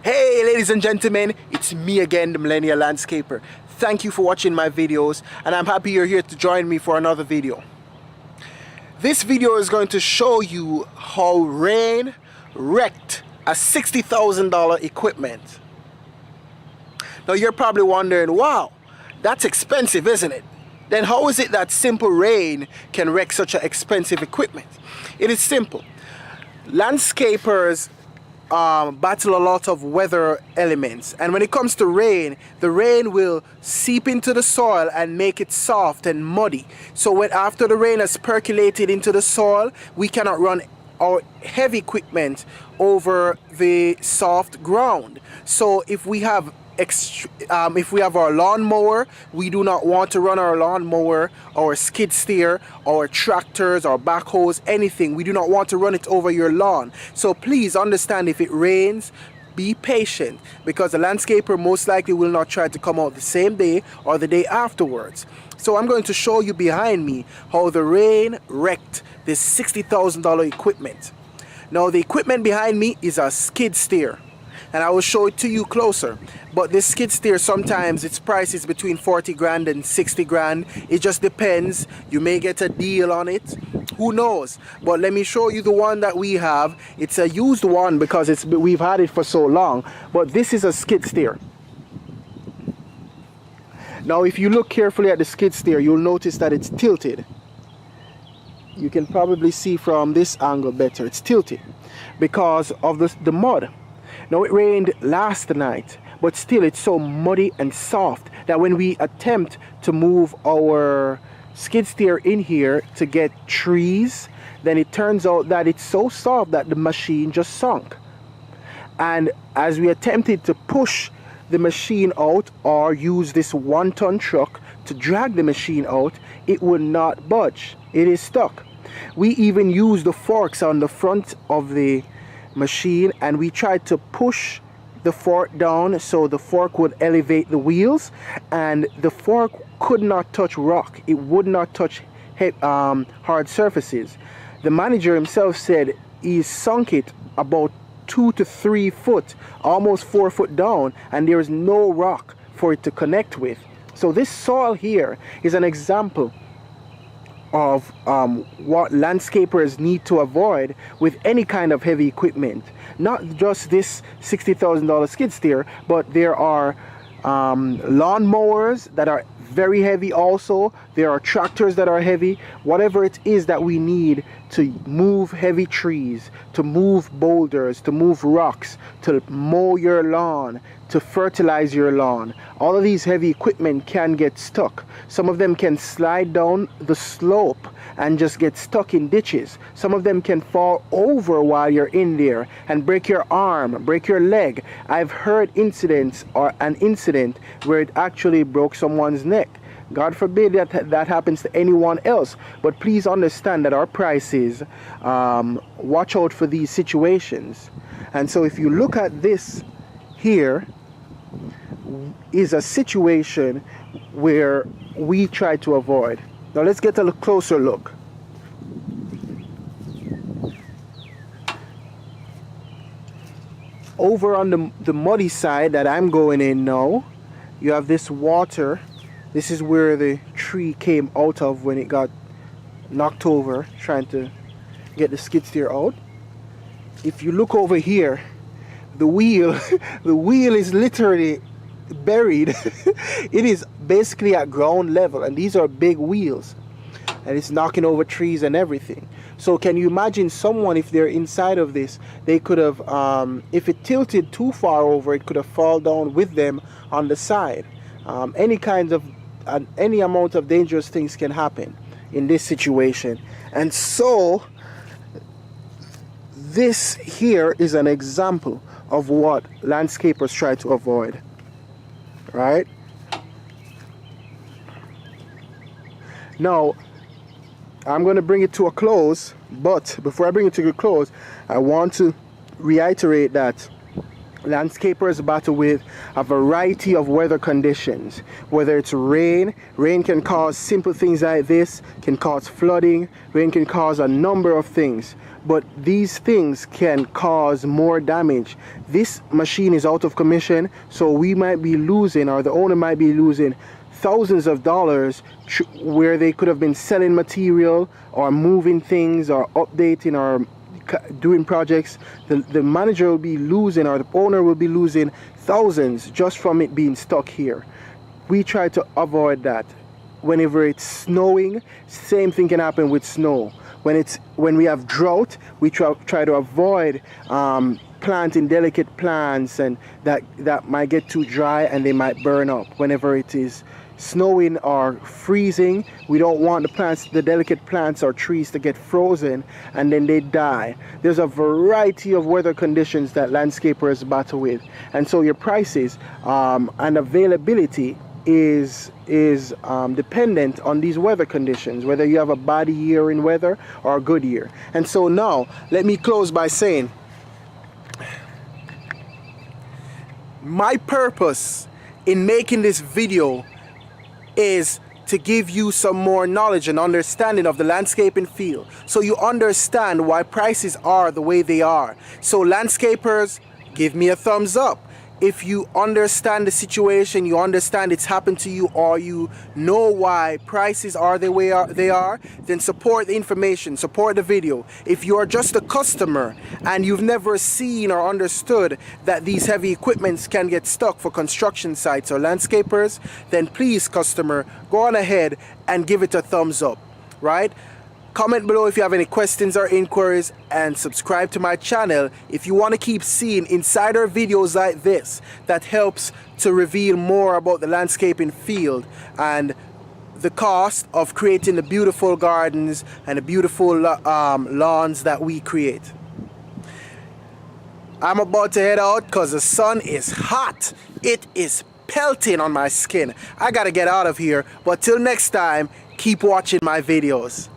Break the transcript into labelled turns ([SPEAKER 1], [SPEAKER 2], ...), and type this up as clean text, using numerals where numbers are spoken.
[SPEAKER 1] Hey ladies and gentlemen, it's me again, the Millennial Landscaper. Thank you for watching my videos, and I'm happy you're here to join me for another video. This video is going to show you how rain wrecked a $60,000 equipment. Now you're probably wondering, wow, that's expensive, isn't it? Then how is it that simple rain can wreck such an expensive equipment? It is simple. Landscapers battle a lot of weather elements, and when it comes to rain, the rain will seep into the soil and make it soft and muddy. So after the rain has percolated into the soil, we cannot run our heavy equipment over the soft ground. So if we have our lawnmower, we do not want to run our lawnmower, our skid steer, our tractors, our backhoes, anything. We do not want to run it over your lawn. So please understand, if it rains, be patient, because the landscaper most likely will not try to come out the same day or the day afterwards. So I'm going to show you behind me how the rain wrecked this $60,000 equipment. Now the equipment behind me is a skid steer, and I will show it to you closer. But this skid steer, sometimes its price is between 40 grand and 60 grand. It just depends. You may get a deal on it. Who knows? But let me show you the one that we have. It's a used one because we've had it for so long. But this is a skid steer. Now if you look carefully at the skid steer, you'll notice that it's tilted. You can probably see from this angle better. It's tilted because of the mud. Now it rained last night, but still it's so muddy and soft that when we attempt to move our skid steer in here to get trees, then it turns out that it's so soft that the machine just sunk. And as we attempted to push the machine out or use this 1-ton truck to drag the machine out, it would not budge. It is stuck. We even used the forks on the front of the machine, and we tried to push the fork down so the fork would elevate the wheels, and the fork could not touch rock. It would not touch hard surfaces. The manager himself said he sunk it about 2 to 3 foot, almost 4 foot down, and there is no rock for it to connect with. So this soil here is an example of what landscapers need to avoid with any kind of heavy equipment. Not just this $60,000 skid steer, but there are lawnmowers that are very heavy also. There are tractors that are heavy. Whatever it is that we need to move heavy trees, to move boulders, to move rocks, to mow your lawn, to fertilize your lawn, all of these heavy equipment can get stuck. Some of them can slide down the slope and just get stuck in ditches. Some of them can fall over while you're in there and break your arm, break your leg. I've heard incidents, or an incident where it actually broke someone's neck. God forbid that happens to anyone else, but please understand that our prices watch out for these situations. And so if you look at this here, is a situation where we try to avoid. Now let's get a closer look. Over on the muddy side that I'm going in now, you have this water. This is where the tree came out of when it got knocked over trying to get the skid steer out. If you look over here, the wheel the wheel is literally buried. It is basically at ground level, and these are big wheels, and it's knocking over trees and everything. So can you imagine someone, if they're inside of this, they could have if it tilted too far over, it could have fallen down with them on the side. Any amount of dangerous things can happen in this situation. And so this here is an example of what landscapers try to avoid, right? Now I'm going to bring it to a close, but before I bring it to a close, I want to reiterate that Landscapers battle with a variety of weather conditions. Whether it's rain can cause simple things like this, can cause flooding, rain can cause a number of things. But these things can cause more damage. This machine is out of commission, so we might be losing, or the owner might be losing, thousands of dollars where they could have been selling material or moving things or updating or doing projects. The manager will be losing, or the owner will be losing thousands just from it being stuck here. We try to avoid that. Whenever it's snowing, same thing can happen with snow. When we have drought, we try to avoid planting delicate plants, and that might get too dry and they might burn up. Whenever it is snowing or freezing, we don't want the delicate plants or trees to get frozen and then they die. There's a variety of weather conditions that landscapers battle with, and so your prices and availability is dependent on these weather conditions, whether you have a bad year in weather or a good year. And so now let me close by saying my purpose in making this video is to give you some more knowledge and understanding of the landscaping field, so you understand why prices are the way they are. So landscapers, give me a thumbs up if you understand the situation, you understand it's happened to you, or you know why prices are the way they are. Then support the information, support the video. If you are just a customer and you've never seen or understood that these heavy equipments can get stuck for construction sites or landscapers, then please, customer, go on ahead and give it a thumbs up, right? Comment below if you have any questions or inquiries, and subscribe to my channel if you want to keep seeing insider videos like this that helps to reveal more about the landscaping field and the cost of creating the beautiful gardens and the beautiful lawns that we create. I'm about to head out because the sun is hot. It is pelting on my skin. I gotta get out of here, but till next time, keep watching my videos.